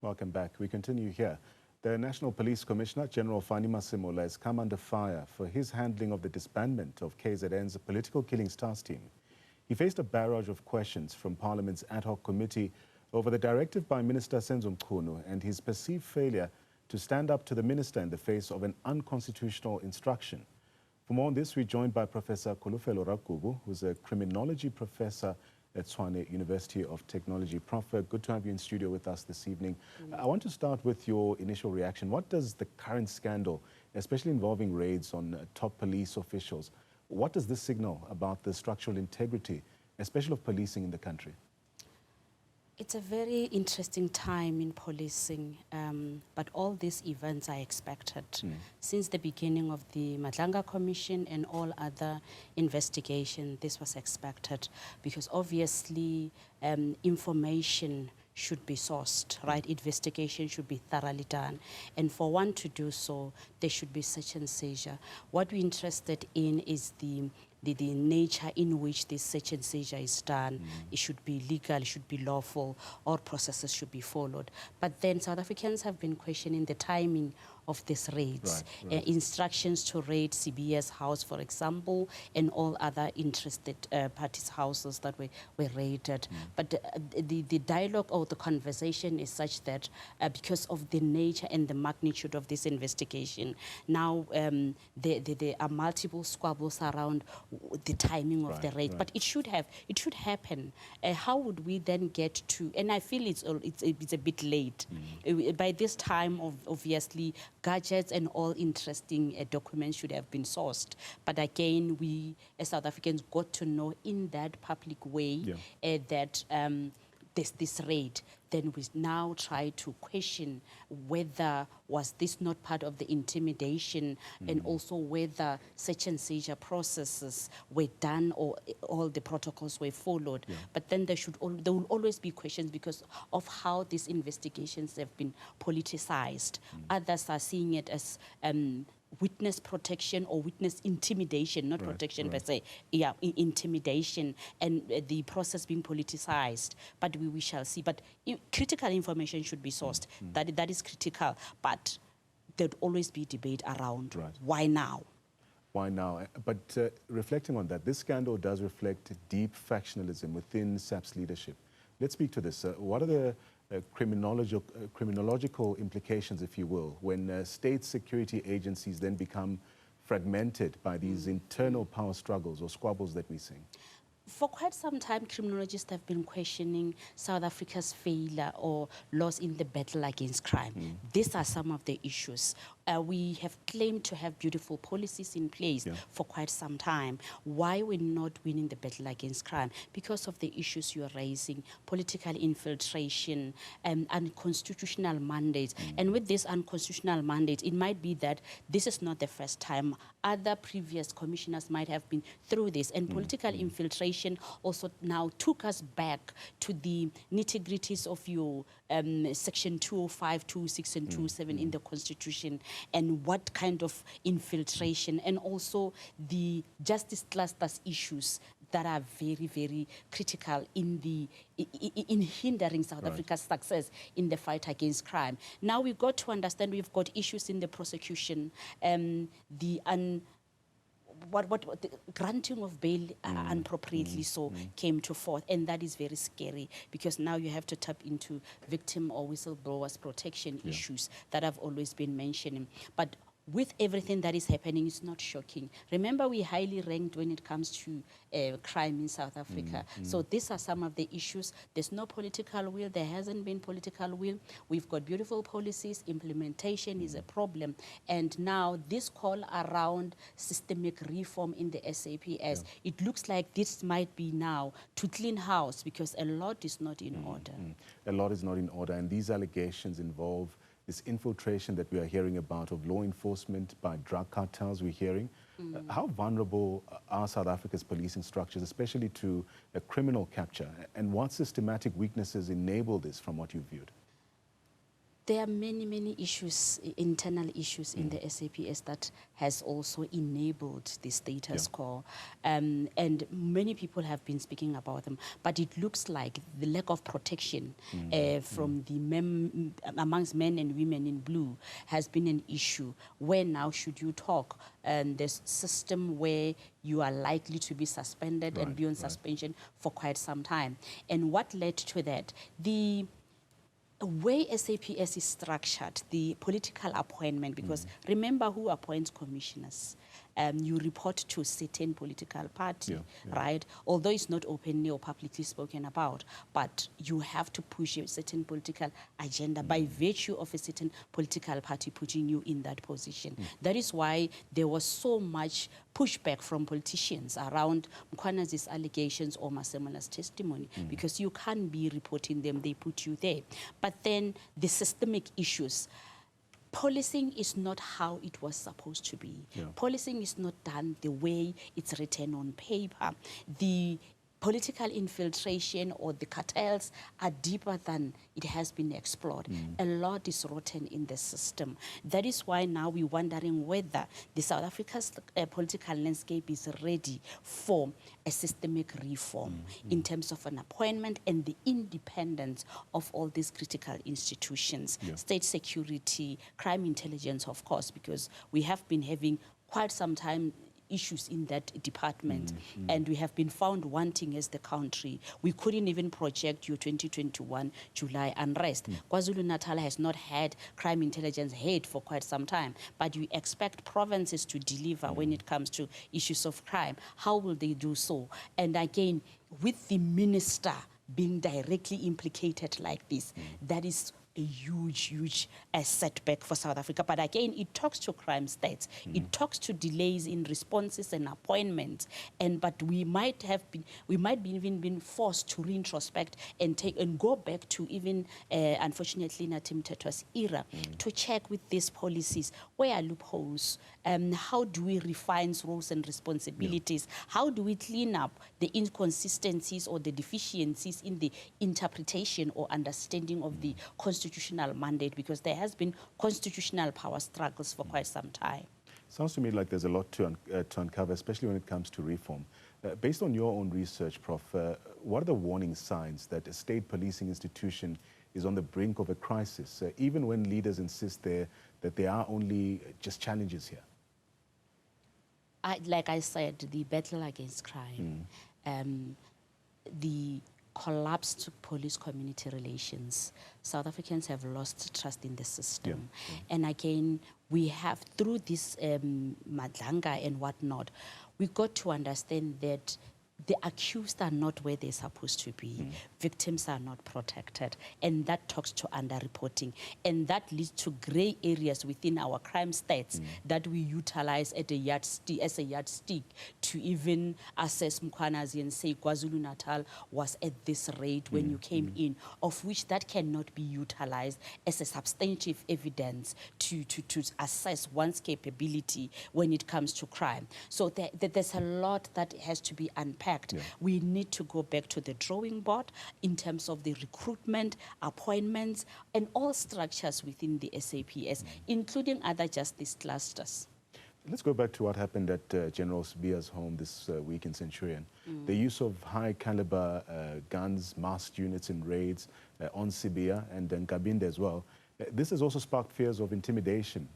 Welcome back. We continue here. The National Police Commissioner, General Fannie Masemola, has come under fire for his handling of the disbandment of KZN's political killings task team. He faced a barrage of questions from Parliament's Ad Hoc Committee over the directive by Minister Senzo Mchunu and his perceived failure to stand up to the minister in the face of an unconstitutional instruction. For more on this, we're joined by Professor Kholofelo Rakubu, who's a criminology professor at Tshwane University of Technology. Prof, good to have you in studio with us this evening. I want to start with your initial reaction. What does the current scandal, especially involving raids on top police officials, what does this signal about the structural integrity, especially of policing in the country? It's a very interesting time in policing, but all these events are expected. Since the beginning of the Madlanga Commission and all other investigation, this was expected because obviously information should be sourced, right? Investigation should be thoroughly done. And for one to do so, there should be search and seizure. What we're interested in is the nature in which this search and seizure is done. It should be legal, it should be lawful, all processes should be followed. But then South Africans have been questioning the timing of these raids. Right. Instructions to raid CBS house, for example, and all other interested parties' houses that were raided. But the dialogue or the conversation is such that because of the nature and the magnitude of this investigation, now there are multiple squabbles around the timing of the raid. But it should happen. How would we then get to, and I feel it's a bit late. By this time, obviously, gadgets and all interesting documents should have been sourced. But again, we as South Africans got to know in that public way that there's this raid. Then we now try to question whether was this not part of the intimidation and also whether search and seizure processes were done or all the protocols were followed. But then there will always be questions because of how these investigations have been politicized. Others are seeing it as witness protection or witness intimidation, not protection per se, intimidation, and the process being politicized. But we shall see. But critical information should be sourced. That is critical. But there'd always be debate around why now. Why now? But reflecting on that, this scandal does reflect deep factionalism within SAPS leadership. Let's speak to this. What are the criminological implications, if you will, when state security agencies then become fragmented by these internal power struggles or squabbles that we're seeing? For quite some time, criminologists have been questioning South Africa's failure or loss in the battle against crime. These are some of the issues. We have claimed to have beautiful policies in place for quite some time. Why we're not winning the battle against crime? Because of the issues you're raising, political infiltration, unconstitutional mandates. And with this unconstitutional mandate, it might be that this is not the first time. Other previous commissioners might have been through this. And political infiltration also now took us back to the nitty-gritties of your Section 205, 206, and 207 in the Constitution, and what kind of infiltration, and also the justice clusters issues that are very, very critical in hindering South Africa's success in the fight against crime. Now we've got to understand we've got issues in the prosecution, the granting of bail inappropriately came to forth, and that is very scary because now you have to tap into victim or whistleblowers protection issues that I've always been mentioning. But with everything that is happening, it's not shocking. Remember, we're highly ranked when it comes to crime in South Africa. So these are some of the issues. There's no political will. There hasn't been political will. We've got beautiful policies. Implementation is a problem. And now this call around systemic reform in the SAPS, it looks like this might be now to clean house because a lot is not in order. A lot is not in order. And these allegations involve this infiltration that we are hearing about of law enforcement by drug cartels we're hearing. How vulnerable are South Africa's policing structures, especially to a criminal capture? And what systematic weaknesses enable this from what you've viewed? There are many issues, internal issues in the SAPS that has also enabled the status quo. And many people have been speaking about them. But it looks like the lack of protection from the amongst men and women in blue has been an issue. Where now should you talk? There's system where you are likely to be suspended and be on suspension for quite some time. And what led to that? The way SAPS is structured, the political appointment, because remember who appoints commissioners. You report to a certain political party, right? Although it's not openly or publicly spoken about, but you have to push a certain political agenda by virtue of a certain political party putting you in that position. That is why there was so much pushback from politicians around Mkhwanazi's allegations or Masemola's testimony, because you can't be reporting them, they put you there. But then the systemic issues, policing is not how it was supposed to be. Policing is not done the way it's written on paper. The political infiltration or the cartels are deeper than it has been explored. A lot is rotten in the system. That is why now we're wondering whether the South Africa's political landscape is ready for a systemic reform in terms of an appointment and the independence of all these critical institutions. State security, crime intelligence, of course, because we have been having quite some time issues in that department, and we have been found wanting as the country. We couldn't even project your 2021 July unrest. KwaZulu-Natal has not had crime intelligence head for quite some time, but we expect provinces to deliver when it comes to issues of crime. How will they do so? And again, with the minister being directly implicated like this, that is a huge setback for South Africa. But again, it talks to crime stats. It talks to delays in responses and appointments. But we might be even been forced to reintrospect and go back to even, unfortunately, Natim Tetwa's era to check with these policies. Where are loopholes? How do we refine roles and responsibilities? How do we clean up the inconsistencies or the deficiencies in the interpretation or understanding of the constitutional mandate, because there has been constitutional power struggles for quite some time. Sounds to me like there's a lot to uncover, especially when it comes to reform. Based on your own research, Prof, what are the warning signs that a state policing institution is on the brink of a crisis, even when leaders insist that there are only just challenges here? Like I said, the battle against crime, the collapsed police-community relations. South Africans have lost trust in the system. And again, we have, through this madlanga and whatnot, we got to understand that the accused are not where they're supposed to be. Victims are not protected. And that talks to underreporting. And that leads to gray areas within our crime stats that we utilize as a yardstick to even assess Mkhwanazi and say KwaZulu-Natal was at this rate when you came in, of which that cannot be utilized as a substantive evidence to assess one's capability when it comes to crime. So there's a lot that has to be unpacked. We need to go back to the drawing board in terms of the recruitment, appointments, and all structures within the SAPS, including other justice clusters. Let's go back to what happened at General Sibiya's home this week in Centurion. The use of high-caliber guns, masked units in raids on Sibiya and Nkabinde as well. This has also sparked fears of intimidation.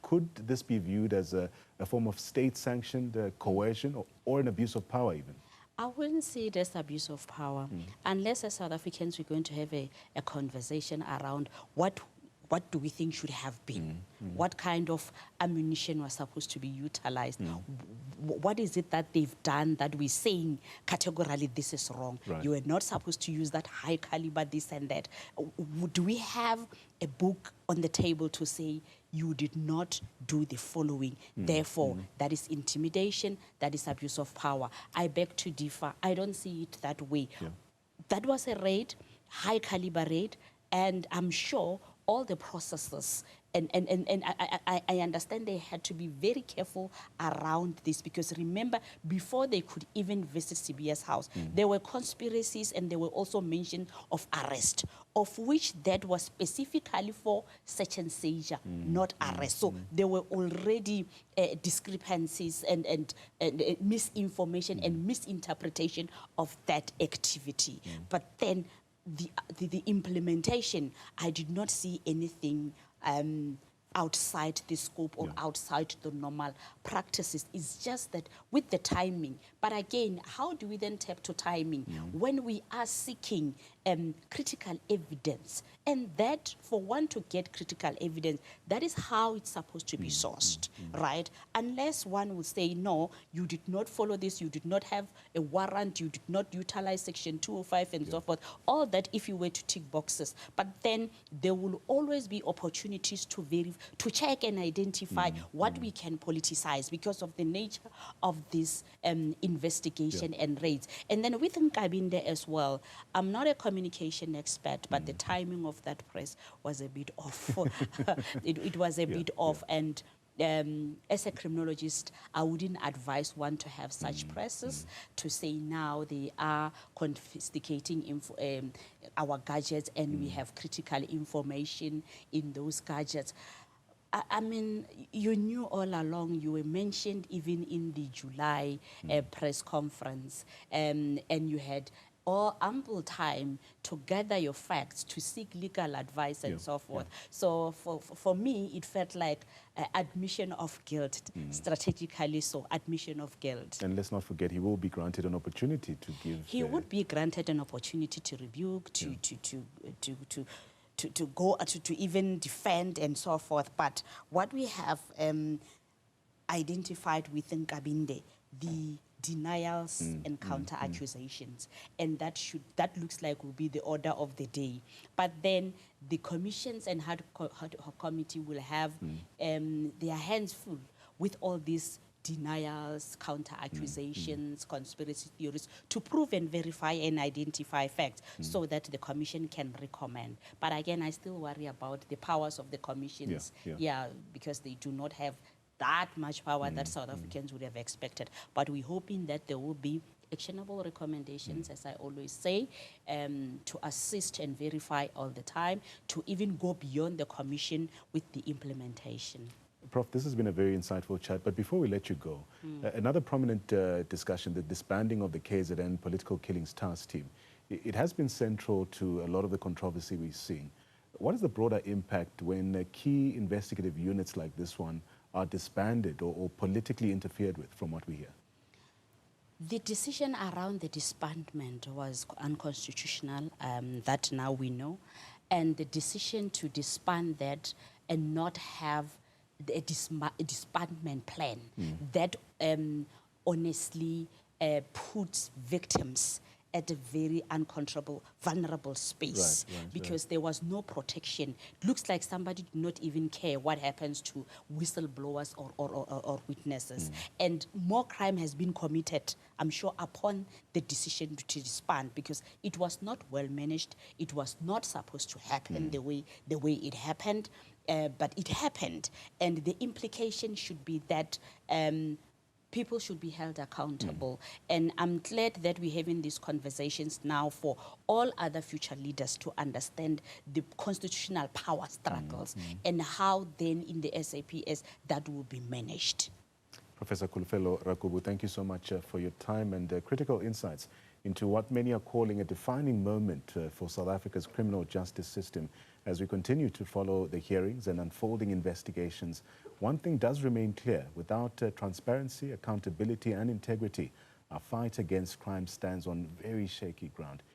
Could this be viewed as a form of state-sanctioned coercion or an abuse of power even? I wouldn't see it as abuse of power, unless as South Africans we're going to have a conversation around what do we think should have been? What kind of ammunition was supposed to be utilized? What is it that they've done that we're saying categorically this is wrong? You were not supposed to use that high caliber, this and that. Do we have a book on the table to say you did not do the following? Therefore, that is intimidation, that is abuse of power. I beg to differ. I don't see it that way. That was a raid, high caliber raid, and I'm sure all the processes. And I understand they had to be very careful around this, because remember, before they could even visit CBS House, there were conspiracies and there were also mention of arrest, of which that was specifically for search and seizure, not arrest. So there were already discrepancies and misinformation and misinterpretation of that activity. But then the implementation, I did not see anything outside the scope or outside the normal practices. It's just that with the timing. But again, how do we then tap to timing when we are seeking critical evidence? And that, for one to get critical evidence, that is how it's supposed to be sourced, right? Unless one will say, no, you did not follow this, you did not have a warrant, you did not utilize Section 205 and so forth. All that, if you were to tick boxes. But then there will always be opportunities to verify, to check and identify what we can politicize because of the nature of this investigation and raids. And then with Nkabinde as well, I'm not a communication expert, but the timing of that press was a bit off. It was a bit off, and as a criminologist, I wouldn't advise one to have such presses to say now they are confiscating our gadgets and we have critical information in those gadgets. I mean, you knew all along, you were mentioned even in the July press conference, and you had ample time to gather your facts, to seek legal advice and so forth. So for me, it felt like admission of guilt, strategically so, admission of guilt. And let's not forget, he will be granted an opportunity to give... He would be granted an opportunity to rebuke, to go, to even defend and so forth. But what we have identified within Nkabinde, the denials and counter accusations, and that looks like will be the order of the day. But then the commissions and Ad Hoc Committee will have their hands full with all these denials, counter accusations, conspiracy theories, to prove and verify and identify facts so that the commission can recommend. But again, I still worry about the powers of the commissions, because they do not have that much power that South Africans would have expected. But we're hoping that there will be actionable recommendations, as I always say, to assist and verify all the time, to even go beyond the commission with the implementation. Prof, this has been a very insightful chat, but before we let you go, another prominent discussion, the disbanding of the KZN Political Killings Task Team. It has been central to a lot of the controversy we've seen. What is the broader impact when key investigative units like this one are disbanded or politically interfered with, from what we hear? The decision around the disbandment was unconstitutional, that now we know, and the decision to disband that and not have a disbandment plan that honestly puts victims at a very uncontrollable, vulnerable space, because there was no protection. It looks like somebody did not even care what happens to whistleblowers or witnesses. And more crime has been committed, I'm sure, upon the decision to disband, because it was not well managed. It was not supposed to happen the way it happened. But it happened, and the implication should be that people should be held accountable. And I'm glad that we're having these conversations now for all other future leaders to understand the constitutional power struggles and how then in the SAPS that will be managed. Professor Kholofelo Rakubu, thank you so much for your time and critical insights into what many are calling a defining moment for South Africa's criminal justice system. As we continue to follow the hearings and unfolding investigations, one thing does remain clear: without transparency, accountability and integrity, our fight against crime stands on very shaky ground.